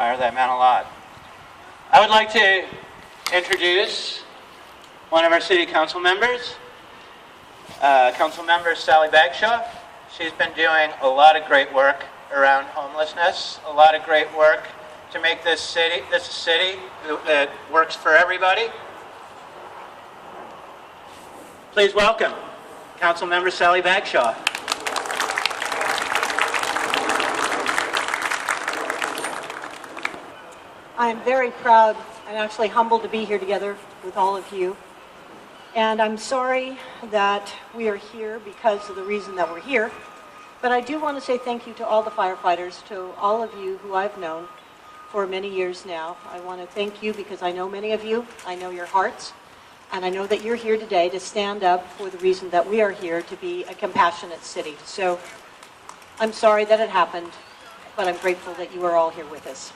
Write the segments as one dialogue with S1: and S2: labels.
S1: fire. That meant a lot. I would like to introduce one of our city council members, Council Member Sally Bagshaw. She's been doing a lot of great work around homelessness, a lot of great work to make this city a city that works for everybody. Please welcome Council Member Sally Bagshaw.
S2: I am very proud and actually humbled to be here together with all of you. And I'm sorry that we are here because of the reason that we're here. But I do want to say thank you to all the firefighters, to all of you who I've known for many years now. I want to thank you because I know many of you, I know your hearts, and I know that you're here today to stand up for the reason that we are here, to be a compassionate city. So I'm sorry that it happened, but I'm grateful that you are all here with us.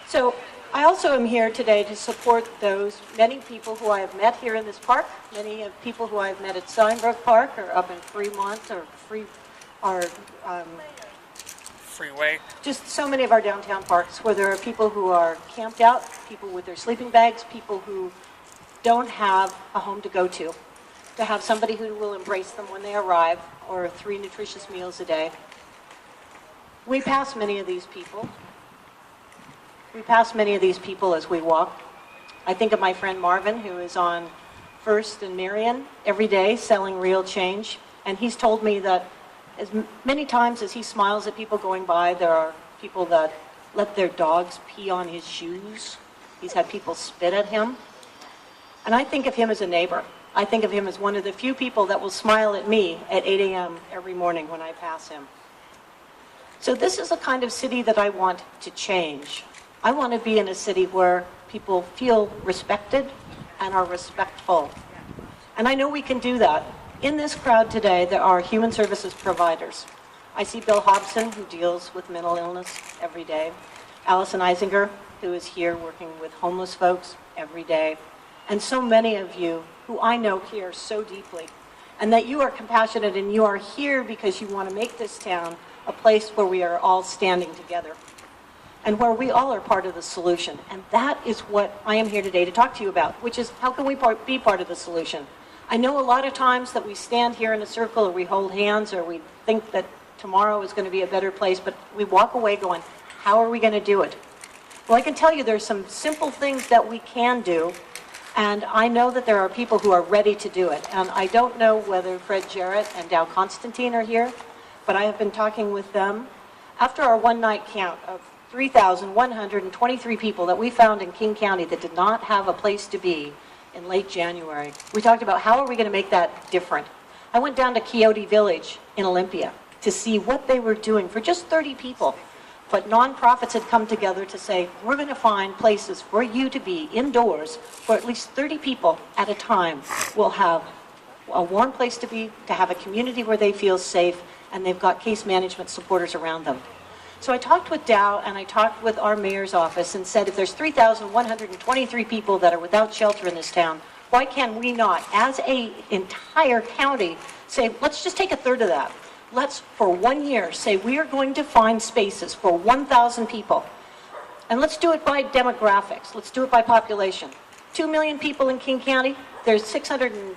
S2: So I also am here today to support those many people who I have met here in this park, many of people who I have met at Steinbrook Park or up in Fremont or
S3: Freeway.
S2: Just so many of our downtown parks where there are people who are camped out, people with their sleeping bags, people who don't have a home to go to have somebody who will embrace them when they arrive, or 3 nutritious meals a day. We pass many of these people. We pass many of these people as we walk. I think of my friend Marvin, who is on First and Marion every day selling real change. And he's told me that as many times as he smiles at people going by, there are people that let their dogs pee on his shoes. He's had people spit at him. And I think of him as a neighbor. I think of him as one of the few people that will smile at me at 8 a.m. every morning when I pass him. So this is the kind of city that I want to change. I want to be in a city where people feel respected and are respectful. And I know we can do that. In this crowd today, there are human services providers. I see Bill Hobson, who deals with mental illness every day. Allison Eisinger, who is here working with homeless folks every day. And so many of you who I know care so deeply. And that you are compassionate and you are here because you want to make this town a place where we are all standing together. And where we all are part of the solution. And that is what I am here today to talk to you about, which is how can we be part of the solution? I know a lot of times that we stand here in a circle or we hold hands or we think that tomorrow is going to be a better place, but we walk away going, how are we going to do it? Well, I can tell you there's some simple things that we can do, and I know that there are people who are ready to do it. And I don't know whether Fred Jarrett and Dow Constantine are here, but I have been talking with them. After our one-night count of 3,123 people that we found in King County that did not have a place to be in late January, we talked about how are we going to make that different. I went down to Quixote Village in Olympia to see what they were doing for just 30 people. But nonprofits had come together to say, we're going to find places for you to be indoors where at least 30 people at a time will have a warm place to be, to have a community where they feel safe, and they've got case management supporters around them. So I talked with Dow and I talked with our mayor's office and said, if there's 3,123 people that are without shelter in this town, why can we not, as an entire county, say, let's just take a third of that. Let's, for 1 year, say we are going to find spaces for 1,000 people. And let's do it by demographics. Let's do it by population. 2 million people in King County. There's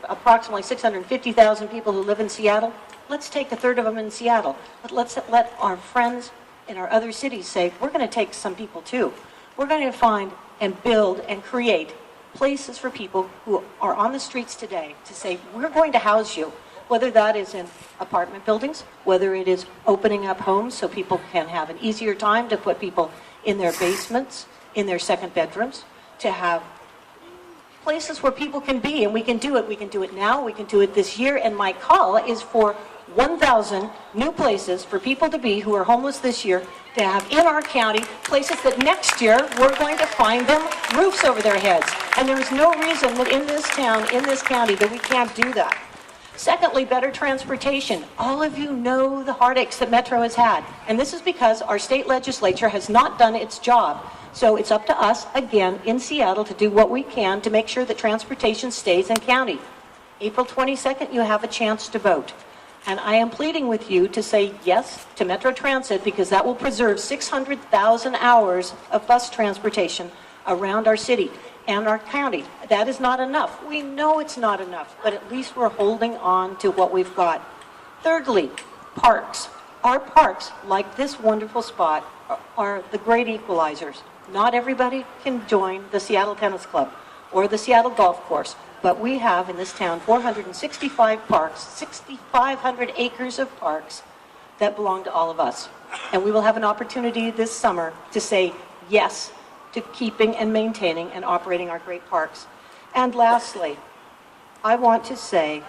S2: approximately 650,000 people who live in Seattle. Let's take a third of them in Seattle. But let's let our friends in our other cities say, we're going to take some people too. We're going to find and build and create places for people who are on the streets today to say, we're going to house you, whether that is in apartment buildings, whether it is opening up homes so people can have an easier time to put people in their basements, in their second bedrooms, to have places where people can be, and we can do it. We can do it now, we can do it this year, and my call is for 1,000 new places for people to be who are homeless this year, to have in our county places that next year we're going to find them roofs over their heads. And there is no reason that in this town, in this county, that we can't do that. Secondly, better transportation. All of you know the heartaches that Metro has had. And this is because our state legislature has not done its job. So it's up to us, again, in Seattle, to do what we can to make sure that transportation stays in county. April 22nd, you have a chance to vote. And I am pleading with you to say yes to Metro Transit because that will preserve 600,000 hours of bus transportation around our city and our county. That is not enough. We know it's not enough, but at least we're holding on to what we've got. Thirdly, parks. Our parks, like this wonderful spot, are the great equalizers. Not everybody can join the Seattle Tennis Club or the Seattle Golf Course, but we have in this town 465 parks, 6,500 acres of parks that belong to all of us. And we will have an opportunity this summer to say yes to keeping and maintaining and operating our great parks. And lastly, I want to say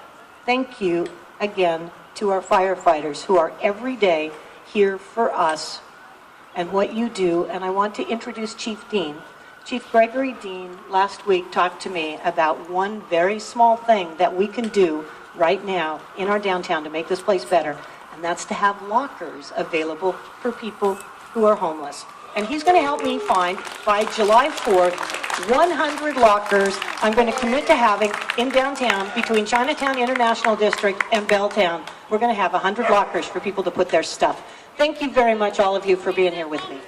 S2: thank you again to our firefighters who are every day here for us and what you do. And I want to introduce Chief Dean. Chief Gregory Dean last week talked to me about one very small thing that we can do right now in our downtown to make this place better, and that's to have lockers available for people who are homeless. And he's going to help me find, by July 4th, 100 lockers I'm going to commit to having in downtown between Chinatown International District and Belltown. We're going to have 100 lockers for people to put their stuff. Thank you very much, all of you, for being here with me.